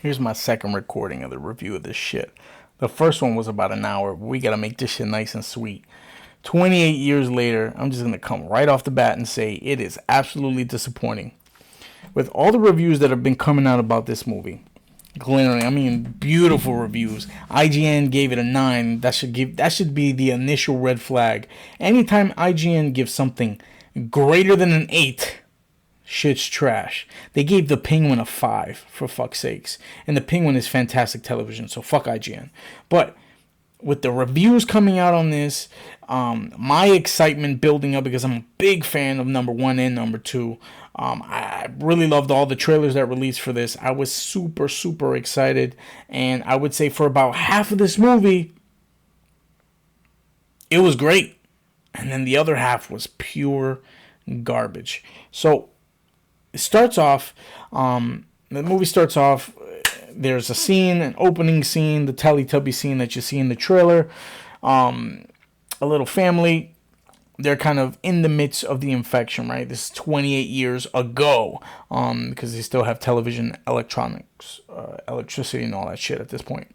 Here's my second recording of the review of this shit. The first one was about an hour. We gotta make this shit nice and sweet. 28 years later, I'm just gonna come right off the bat and say it is absolutely disappointing. With all the reviews that have been coming out about this movie, glaring, I mean beautiful reviews. IGN gave it a 9. That should be the initial red flag. Anytime IGN gives something greater than an 8, shit's trash. They gave The Penguin a 5, for fuck's sakes. And The Penguin is fantastic television, so fuck IGN. But with the reviews coming out on this, my excitement building up because I'm a big fan of number 1 and number 2. I really loved all the trailers that released for this. I was super, super excited. And I would say for about half of this movie, it was great. And then the other half was pure garbage. So it starts off, the movie starts off, there's a scene, an opening scene, the Teletubby scene that you see in the trailer. A little family, they're kind of in the midst of the infection, right? This is 28 years ago, because they still have television, electronics, electricity, and all that shit at this point.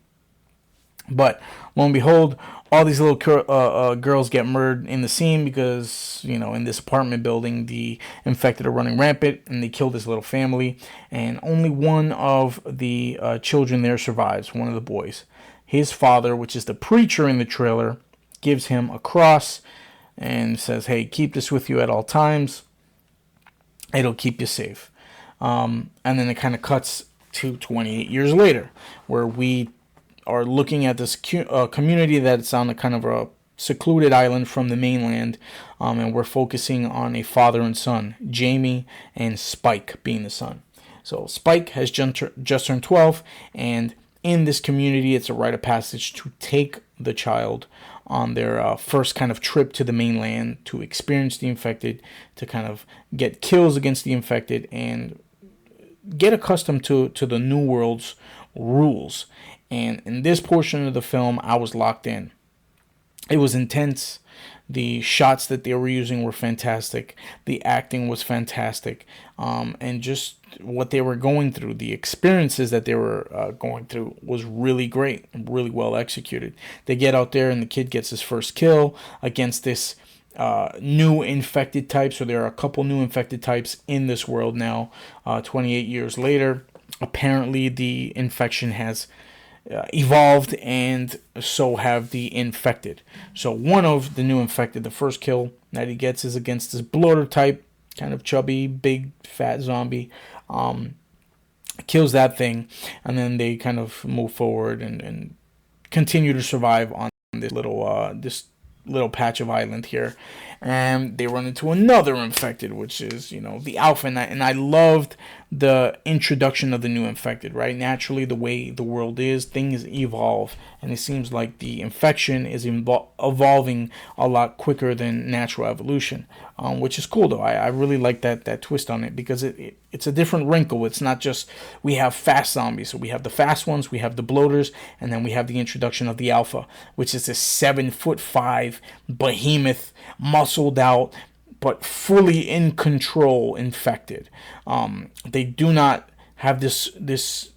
But lo and behold, all these little girls get murdered in the scene because, in this apartment building, the infected are running rampant and they kill this little family. And only one of the children there survives, one of the boys. His father, which is the preacher in the trailer, gives him a cross and says, hey, keep this with you at all times. It'll keep you safe. And then it kind of cuts to 28 years later, where we are looking at this community that's on a kind of a secluded island from the mainland, and we're focusing on a father and son, Jamie and Spike being the son. So Spike has just turned 12, and in this community, it's a rite of passage to take the child on their first kind of trip to the mainland to experience the infected, to kind of get kills against the infected, and get accustomed to the New World's rules. And in this portion of the film, I was locked in. It was intense. The shots that they were using were fantastic. The acting was fantastic. And just what they were going through, the experiences that they were going through was really great and really well executed. They get out there and the kid gets his first kill against this new infected type. So there are a couple new infected types in this world now, 28 years later. Apparently the infection has evolved, and so have the infected. So one of the new infected, the first kill that he gets is against this bloater type, kind of chubby, big, fat zombie. Kills that thing, and then they kind of move forward and continue to survive on this little patch of island here. And they run into another infected, which is, the alpha. And I loved the introduction of the new infected, right? Naturally, the way the world is, things evolve. And it seems like the infection is evolving a lot quicker than natural evolution, which is cool, though. I really like that twist on it, because it's a different wrinkle. It's not just we have fast zombies. So we have the fast ones, we have the bloaters, and then we have the introduction of the alpha, which is this 7'5" behemoth, muscled out, but fully in control infected. They do not have this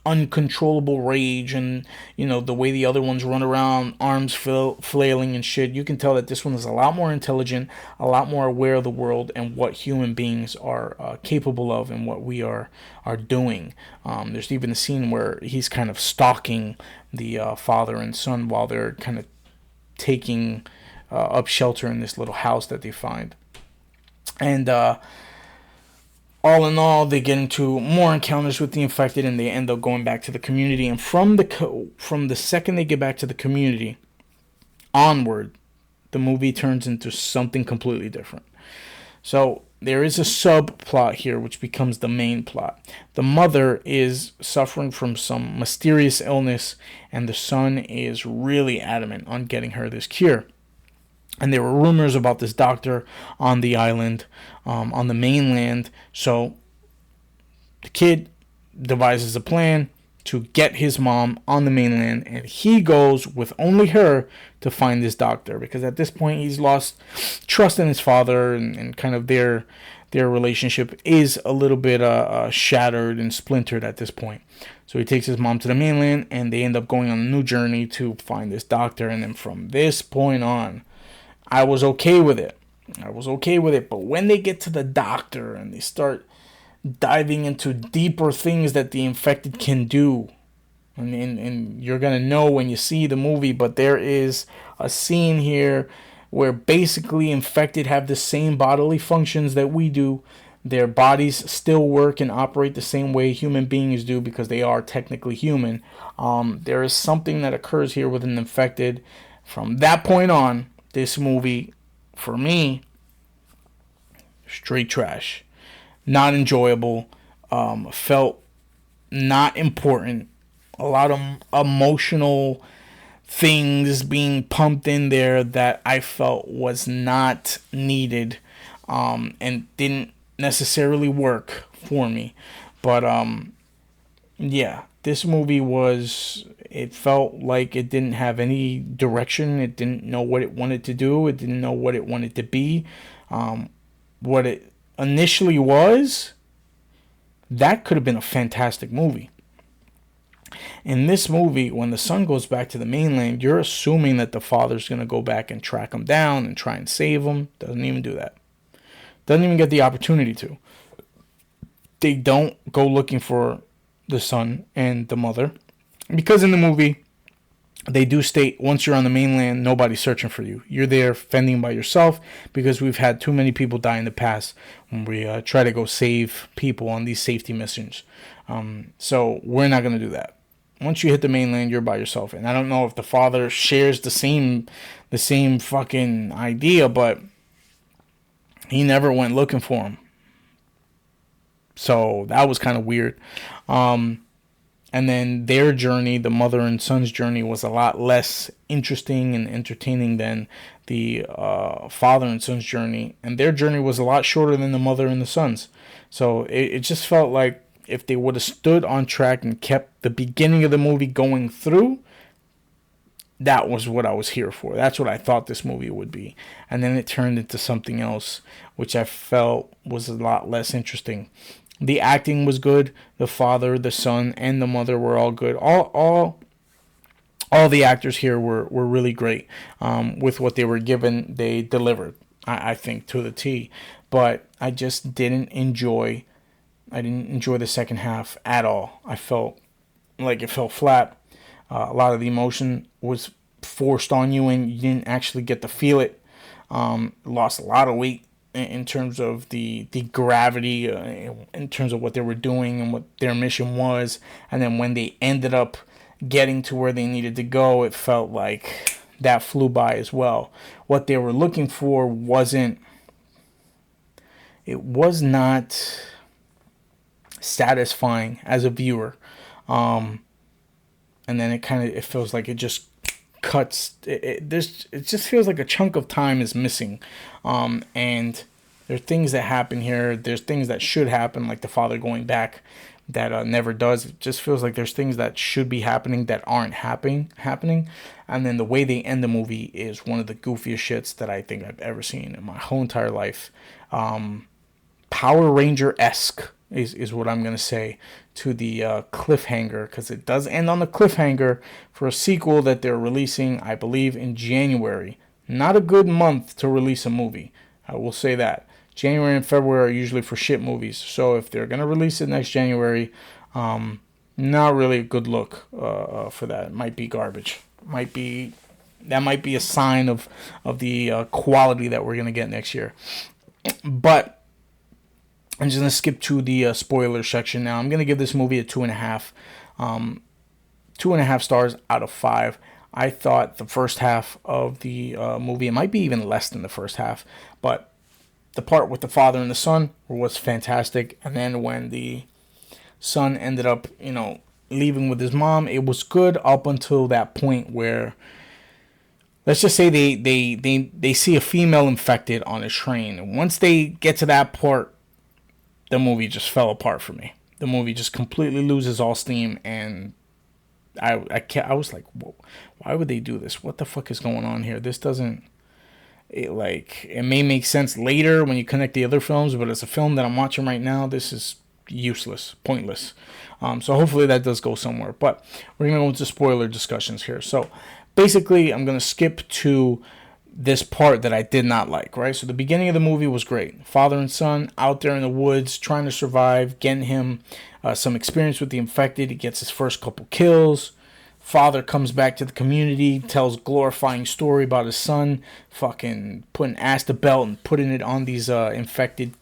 uncontrollable rage, and the way the other ones run around, arms flailing and shit. You can tell that this one is a lot more intelligent, a lot more aware of the world and what human beings are capable of and what we are doing. There's even a scene where he's kind of stalking the father and son while they're kind of taking up shelter in this little house that they find. And all in all, they get into more encounters with the infected, and they end up going back to the community. And from the second they get back to the community onward, the movie turns into something completely different. So there is a subplot here which becomes the main plot. The mother is suffering from some mysterious illness, and the son is really adamant on getting her this cure. And there were rumors about this doctor on the island, on the mainland. So the kid devises a plan to get his mom on the mainland, and he goes with only her to find this doctor, because at this point he's lost trust in his father and kind of their their relationship is a little bit shattered and splintered at this point. So he takes his mom to the mainland, and they end up going on a new journey to find this doctor. And then from this point on, I was okay with it. But when they get to the doctor and they start diving into deeper things that the infected can do, and you're going to know when you see the movie, but there is a scene here where basically infected have the same bodily functions that we do. Their bodies still work and operate the same way human beings do because they are technically human. There is something that occurs here with an infected. From that point on, this movie, for me, straight trash. Not enjoyable. Felt not important. A lot of emotional things being pumped in there that I felt was not needed, and didn't necessarily work for me. But yeah, this movie it felt like it didn't have any direction. It didn't know what it wanted to do. It didn't know what it wanted to be. What it initially was, that could have been a fantastic movie. In this movie, when the son goes back to the mainland, you're assuming that the father's going to go back and track him down and try and save him. Doesn't even do that. Doesn't even get the opportunity to. They don't go looking for the son and the mother. Because in the movie, they do state once you're on the mainland, nobody's searching for you. You're there fending by yourself because we've had too many people die in the past when we try to go save people on these safety missions. So we're not going to do that. Once you hit the mainland, you're by yourself. And I don't know if the father shares the same fucking idea, but he never went looking for him. So that was kind of weird. And then their journey, the mother and son's journey, was a lot less interesting and entertaining than the father and son's journey. And their journey was a lot shorter than the mother and the son's. So it just felt like if they would have stood on track and kept the beginning of the movie going through, that was what I was here for. That's what I thought this movie would be. And then it turned into something else, which I felt was a lot less interesting. The acting was good. The father, the son, and the mother were all good. All the actors here were really great. With what they were given, they delivered, I think, to the T. But I just didn't enjoy the second half at all. I felt like it fell flat. A lot of the emotion was forced on you and you didn't actually get to feel it. Lost a lot of weight in terms of the gravity, in terms of what they were doing and what their mission was. And then when they ended up getting to where they needed to go, it felt like that flew by as well. What they were looking for was not satisfying as a viewer. And then it feels like it just cuts. It just feels like a chunk of time is missing. And there are things that happen here. There's things that should happen, like the father going back, that never does. It just feels like there's things that should be happening that aren't happening. And then the way they end the movie is one of the goofiest shits that I think I've ever seen in my whole entire life. Power Ranger-esque is what I'm going to say to the cliffhanger, because it does end on the cliffhanger for a sequel that they're releasing, I believe, in January. Not a good month to release a movie. I will say that. January and February are usually for shit movies. So if they're going to release it next January, not really a good look for that. It might be garbage. That might be a sign of the quality that we're going to get next year. But I'm just going to skip to the spoiler section now. I'm going to give this movie a 2.5. 2.5 stars out of 5. I thought the first half of the movie, it might be even less than the first half, but the part with the father and the son was fantastic. And then when the son ended up, leaving with his mom, it was good up until that point where, let's just say they see a female infected on a train. And once they get to that part, the movie just fell apart for me. The movie just completely loses all steam, and I was like, whoa, why would they do this? What the fuck is going on here? This doesn't. It may make sense later when you connect the other films, but as a film that I'm watching right now, this is useless, pointless. So hopefully that does go somewhere. But we're gonna go into spoiler discussions here. So basically, I'm gonna skip to this part that I did not like, right? So the beginning of the movie was great. Father and son out there in the woods trying to survive, getting him some experience with the infected. He gets his first couple kills. Father comes back to the community, tells glorifying story about his son, fucking putting ass to belt and putting it on these infected,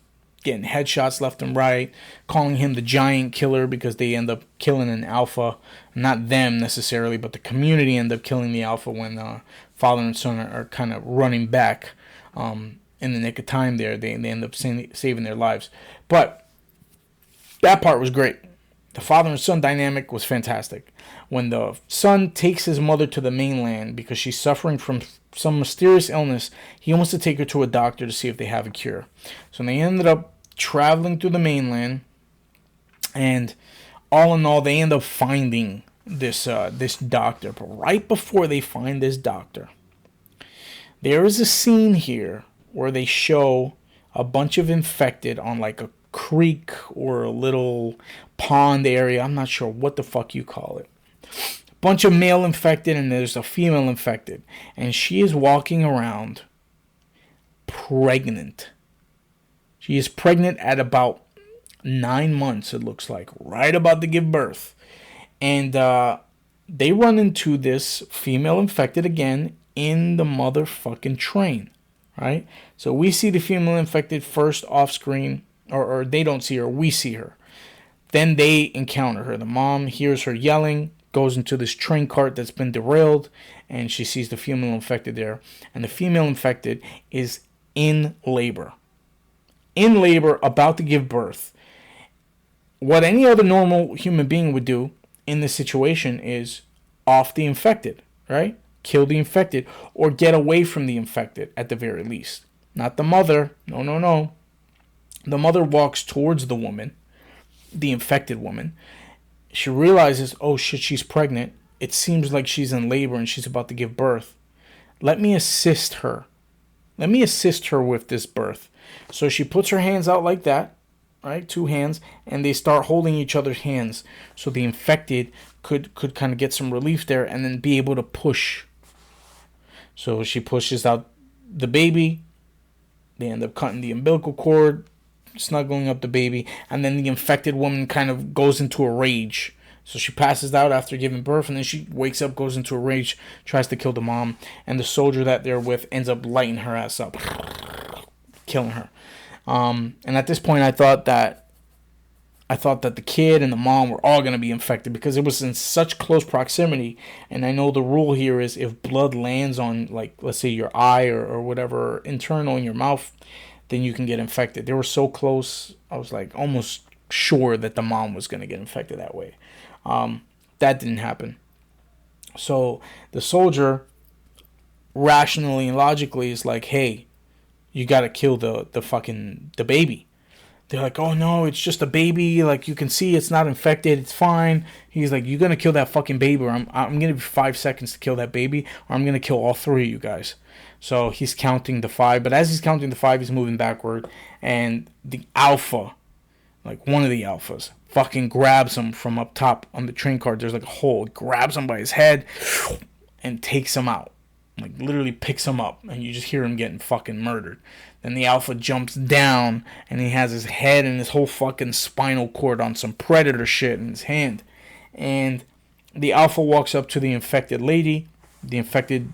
getting headshots left and right, calling him the giant killer because they end up killing an alpha. Not them necessarily, but the community end up killing the alpha when father and son are kind of running back in the nick of time there. They end up saving their lives. But that part was great. The father and son dynamic was fantastic. When the son takes his mother to the mainland because she's suffering from some mysterious illness, he wants to take her to a doctor to see if they have a cure. So they ended up traveling through the mainland, and all in all, they end up finding this doctor. But right before they find this doctor, there is a scene here where they show a bunch of infected on like a creek or a little pond area. I'm not sure what the fuck you call it. Bunch of male infected, and there's a female infected, and she is walking around pregnant. She is pregnant at about 9 months, it looks like, right about to give birth. And they run into this female infected again in the motherfucking train, right? So we see the female infected first off screen, or they don't see her, we see her. Then they encounter her. The mom hears her yelling, goes into this train cart that's been derailed, and she sees the female infected there. And the female infected is in labor. In labor, about to give birth. What any other normal human being would do in this situation is off the infected, right? Kill the infected, or get away from the infected at the very least. Not the mother. No. The mother walks towards the woman, the infected woman. She realizes, oh shit, she's pregnant. It seems like she's in labor and she's about to give birth. Let me assist her. Let me assist her with this birth. So she puts her hands out like that, right? 2 hands, and they start holding each other's hands so the infected could kind of get some relief there and then be able to push. So she pushes out the baby. They end up cutting the umbilical cord, snuggling up the baby, and then the infected woman kind of goes into a rage. So she passes out after giving birth, and then she wakes up, goes into a rage, tries to kill the mom, and the soldier that they're with ends up lighting her ass up, killing her. And at this point, I thought that the kid and the mom were all going to be infected because it was in such close proximity. And I know the rule here is if blood lands on, like, let's say your eye or whatever internal in your mouth, then you can get infected. They were so close, I was like almost sure that the mom was going to get infected that way. That didn't happen. So the soldier rationally and logically is like, hey, you got to kill the baby. They're like, oh no, it's just a baby. Like, you can see it's not infected. It's fine. He's like, you're going to kill that fucking baby, or I'm going to give you 5 seconds to kill that baby, or I'm going to kill all 3 of you guys. So he's counting the 5, but as he's counting the 5, he's moving backward, and the alpha, like one of the alphas, fucking grabs him from up top on the train cart. There's like a hole. It grabs him by his head and takes him out. Like, literally picks him up, and you just hear him getting fucking murdered. Then the alpha jumps down, and he has his head and his whole fucking spinal cord on some predator shit in his hand. And the alpha walks up to the infected lady, the infected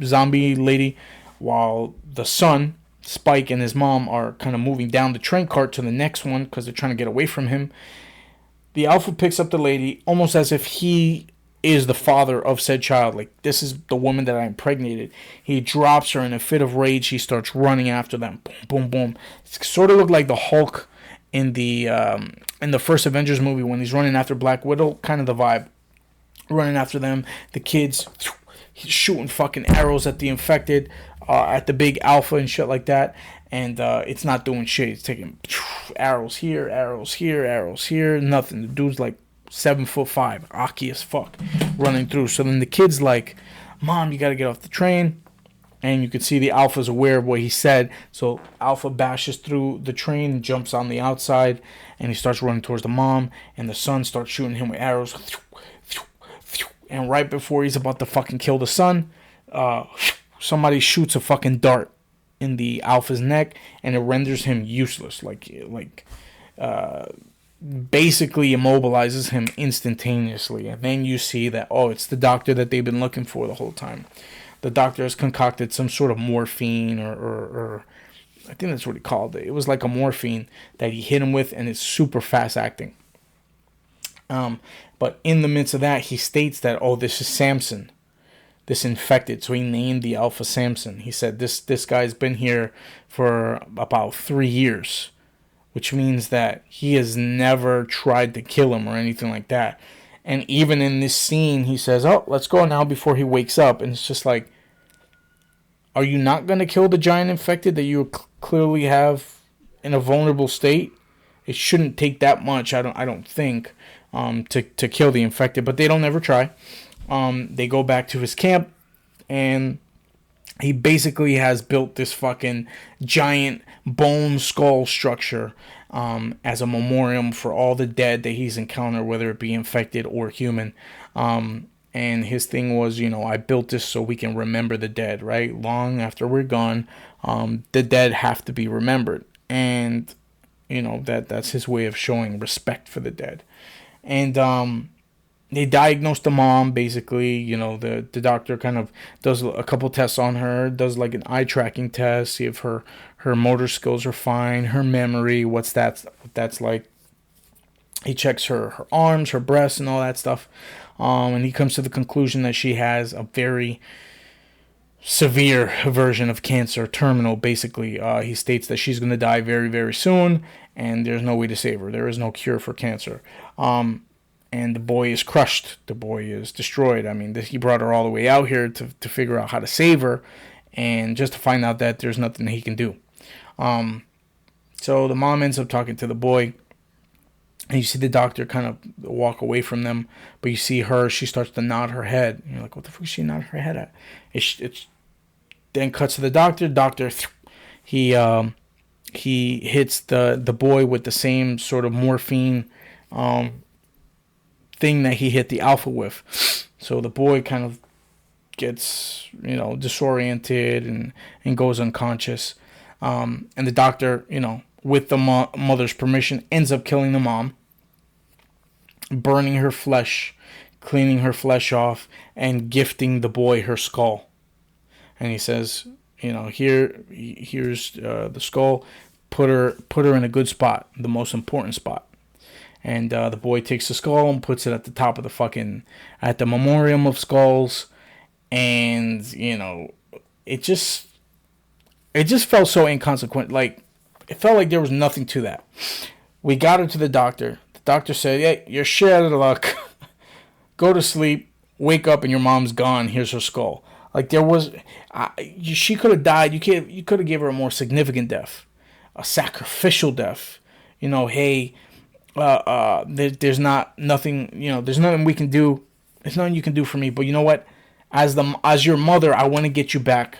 zombie lady, while the son, Spike, and his mom are kind of moving down the train cart to the next one because they're trying to get away from him. The alpha picks up the lady almost as if he is the father of said child. Like, this is the woman that I impregnated. He drops her in a fit of rage. He starts running after them. Boom, boom, boom. It sort of looked like the Hulk in the first Avengers movie when he's running after Black Widow. Kind of the vibe. Running after them. The kids, he's shooting fucking arrows at the infected, at the big alpha and shit like that. And it's not doing shit. It's taking arrows here, arrows here, arrows here. Nothing. The dude's like 7'5", Aki as fuck, running through. So then the kid's like, Mom, you gotta get off the train. And you can see the Alpha's aware of what he said. So Alpha bashes through the train, jumps on the outside, and he starts running towards the mom. And the son starts shooting him with arrows. And right before he's about to fucking kill the son, somebody shoots a fucking dart in the Alpha's neck, and it renders him useless. Basically immobilizes him instantaneously. And then you see that, oh, it's the doctor that they've been looking for the whole time. The doctor has concocted some sort of morphine or I think that's what he called it. It was like a morphine that he hit him with, and it's super fast acting. But in the midst of that, he states that, oh, this is Samson, this infected. So he named the Alpha Samson. He said, this guy's been here for about 3 years, which means that he has never tried to kill him or anything like that. And even in this scene, he says, oh, let's go now before he wakes up. And it's just like, are you not going to kill the giant infected that you clearly have in a vulnerable state? It shouldn't take that much, I don't think, to kill the infected. But they don't ever try. They go back to his camp, and he basically has built this fucking giant bone skull structure as a memoriam for all the dead that he's encountered, whether it be infected or human. And his thing was, I built this so we can remember the dead, right? Long after we're gone, the dead have to be remembered. And, that's his way of showing respect for the dead. And they diagnosed the mom, basically. The doctor kind of does a couple tests on her, does like an eye tracking test, see if her motor skills are fine, her memory, what's that's like. He checks her arms, her breasts, and all that stuff. And he comes to the conclusion that she has a very severe version of cancer, terminal, basically. He states that she's going to die very, very soon, and there's no way to save her. There is no cure for cancer. And the boy is crushed. The boy is destroyed. I mean, he brought her all the way out here to figure out how to save her, and just to find out that there's nothing he can do. So the mom ends up talking to the boy, and you see the doctor kind of walk away from them, but you see her, she starts to nod her head. And you're like, what the fuck is she nodding her head at? It's then cuts to the doctor. Doctor, he hits the boy with the same sort of morphine thing that he hit the Alpha with. So the boy kind of gets, disoriented and goes unconscious. And the doctor, with the mother's permission, ends up killing the mom, burning her flesh, cleaning her flesh off, and gifting the boy her skull. And he says, here's the skull. Put her in a good spot, the most important spot. And the boy takes the skull and puts it at the top of at the memoriam of skulls. And, it just felt so inconsequent. Like, it felt like there was nothing to that. We got her to the doctor. The doctor said, hey, you're shit out of luck. Go to sleep, wake up, and your mom's gone. Here's her skull. Like, she could have died. You could have gave her a more significant death, a sacrificial death. Hey, there's nothing we can do. There's nothing you can do for me. But you know what? As your mother, I want to get you back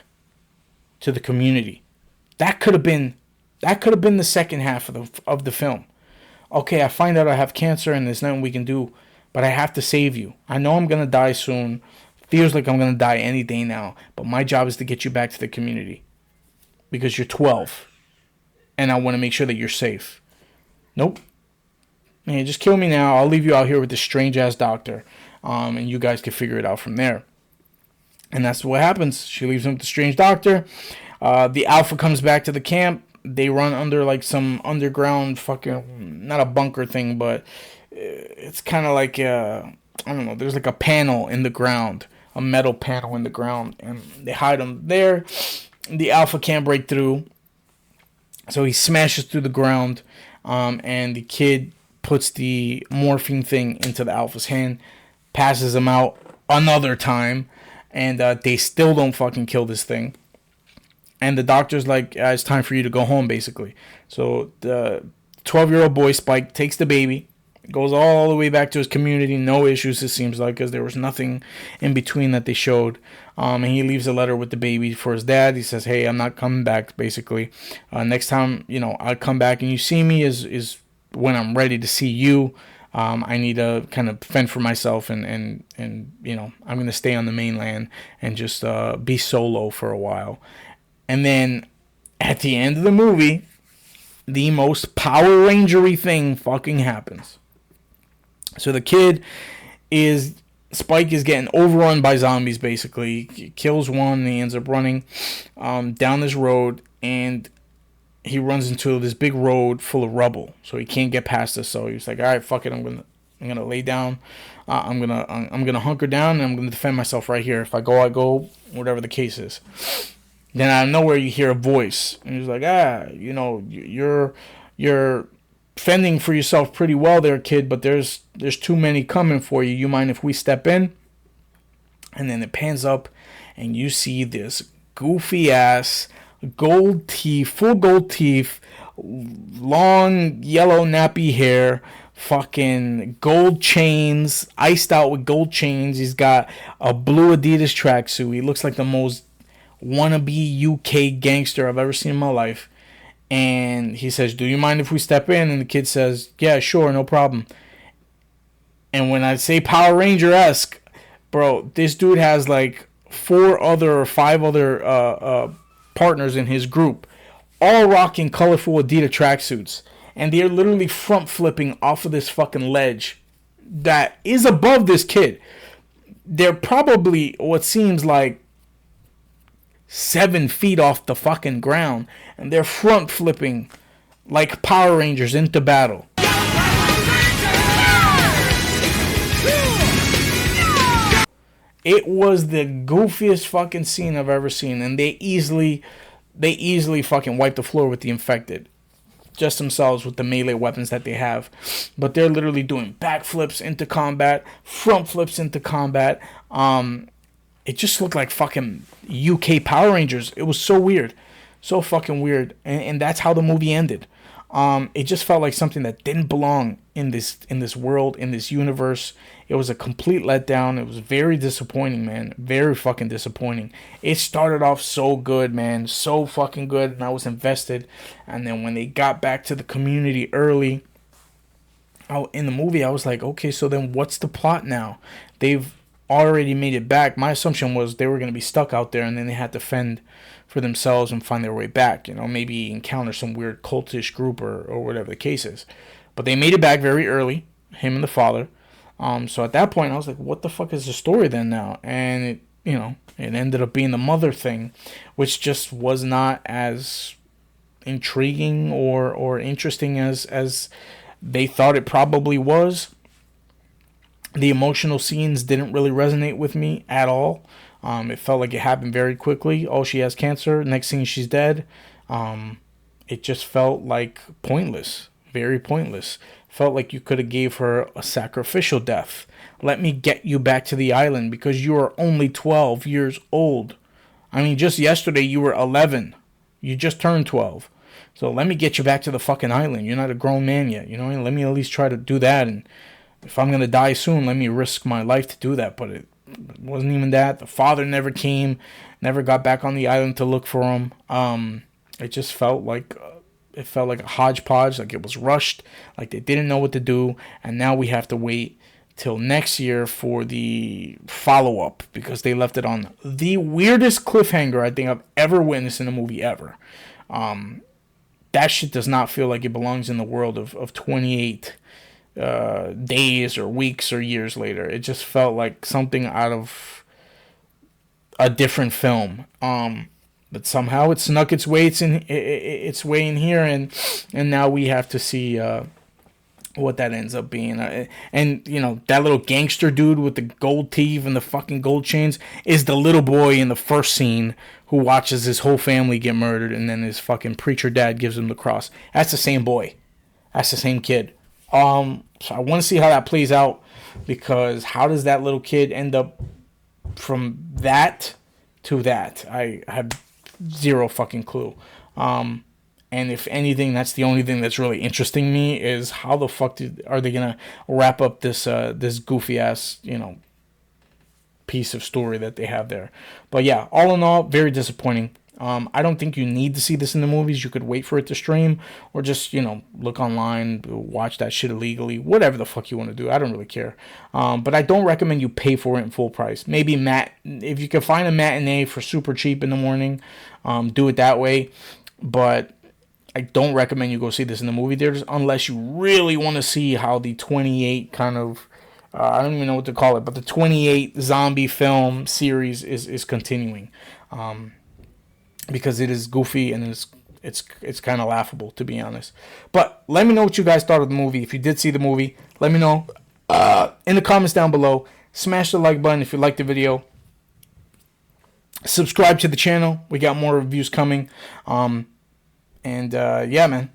to the community. That could have been the second half of the film. Okay, I find out I have cancer and there's nothing we can do, but I have to save you. I know I'm going to die soon. Feels like I'm going to die any day now, but my job is to get you back to the community because you're 12 and I want to make sure that you're safe. Nope. Man, just kill me now. I'll leave you out here with this strange ass doctor, and you guys can figure it out from there. And that's what happens. She leaves him with the strange doctor. The Alpha comes back to the camp. They run under like some underground fucking, not a bunker thing, but it's kind of like, I don't know, there's like a panel in the ground, a metal panel in the ground, and they hide him there. The Alpha can't break through, so he smashes through the ground, and the kid puts the morphine thing into the Alpha's hand, passes him out another time, and they still don't fucking kill this thing. And the doctor's like, it's time for you to go home, basically. So the 12-year-old boy, Spike, takes the baby, Goes all the way back to his community, no issues, it seems like, because there was nothing in between that they showed. And he leaves a letter with the baby for his dad. He says, hey, I'm not coming back, basically. Next time, I come back and you see me is when I'm ready to see you. I need to kind of fend for myself, and I'm going to stay on the mainland and just be solo for a while. And then at the end of the movie, the most Power Ranger-y thing fucking happens. So the kid Spike is getting overrun by zombies, basically. He kills one, and he ends up running down this road, and he runs into this big road full of rubble, so he can't get past this. So he's like, all right, fuck it, I'm gonna lay down. I'm gonna hunker down, and I'm gonna defend myself right here. If I go, I go, whatever the case is. Then out of nowhere, you hear a voice, and he's like, you're fending for yourself pretty well there, kid, but there's too many coming for you. You mind if we step in? And then it pans up, and you see this goofy ass full gold teeth, long yellow nappy hair, fucking gold chains, iced out with gold chains. He's got a blue Adidas tracksuit. He looks like the most wannabe UK gangster I've ever seen in my life. And he says, do you mind if we step in? And the kid says, yeah, sure, no problem. And when I say Power Ranger-esque, bro, this dude has like 5 other partners in his group, all rocking colorful Adidas tracksuits. And they're literally front flipping off of this fucking ledge that is above this kid. They're probably what seems like 7 feet off the fucking ground, and they're front flipping like Power Rangers into battle. It was the goofiest fucking scene I've ever seen, and they easily fucking wipe the floor with the infected, just themselves with the melee weapons that they have. But they're literally doing backflips into combat, front flips into combat. It just looked like fucking UK Power Rangers. It was so weird. So fucking weird. And that's how the movie ended. It just felt like something that didn't belong in this world, in this universe. It was a complete letdown. It was very disappointing, man. Very fucking disappointing. It started off so good, man. So fucking good. And I was invested. And then when they got back to the community early, in the movie, I was like, okay, so then what's the plot now? They've already made it back. My assumption was they were going to be stuck out there, and then they had to fend for themselves and find their way back. Maybe encounter some weird cultish group or whatever the case is. But they made it back very early, him and the father. So at that point, I was like, what the fuck is the story then now? And it ended up being the mother thing, which just was not as intriguing or interesting as they thought it probably was. The emotional scenes didn't really resonate with me at all. It felt like it happened very quickly. Oh, she has cancer. Next scene, she's dead. It just felt like pointless. Very pointless. Felt like you could have gave her a sacrificial death. Let me get you back to the island because you are only 12 years old. I mean, just yesterday you were 11. You just turned 12. So let me get you back to the fucking island. You're not a grown man yet. Let me at least try to do that. And if I'm going to die soon, let me risk my life to do that. But it wasn't even that. The father never came, never got back on the island to look for him. It just felt like a hodgepodge, like it was rushed, like they didn't know what to do. And now we have to wait till next year for the follow-up because they left it on the weirdest cliffhanger I think I've ever witnessed in a movie ever. That shit does not feel like it belongs in the world of 28 days or weeks or years later. It just felt like something out of a different film. But somehow it snuck its way in here, and now we have to see what that ends up being. And that little gangster dude with the gold teeth and the fucking gold chains is the little boy in the first scene who watches his whole family get murdered, and then his fucking preacher dad gives him the cross. That's the same boy. That's the same kid. So I want to see how that plays out, because how does that little kid end up from that to that? I have zero fucking clue. And if anything, that's the only thing that's really interesting me is how the fuck are they gonna wrap up this goofy ass piece of story that they have there. But yeah, all in all, very disappointing. I don't think you need to see this in the movies. You could wait for it to stream or just, look online, watch that shit illegally, whatever the fuck you want to do. I don't really care. But I don't recommend you pay for it in full price. Maybe if you can find a matinee for super cheap in the morning, do it that way. But I don't recommend you go see this in the movie theaters unless you really want to see how the 28 kind of I don't even know what to call it, but the 28 zombie film series is continuing, because it is goofy and it's kind of laughable, to be honest. But let me know what you guys thought of the movie. If you did see the movie, let me know in the comments down below. Smash the like button if you liked the video. Subscribe to the channel. We got more reviews coming. Yeah, man.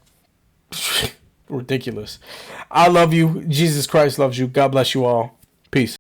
Ridiculous. I love you. Jesus Christ loves you. God bless you all. Peace.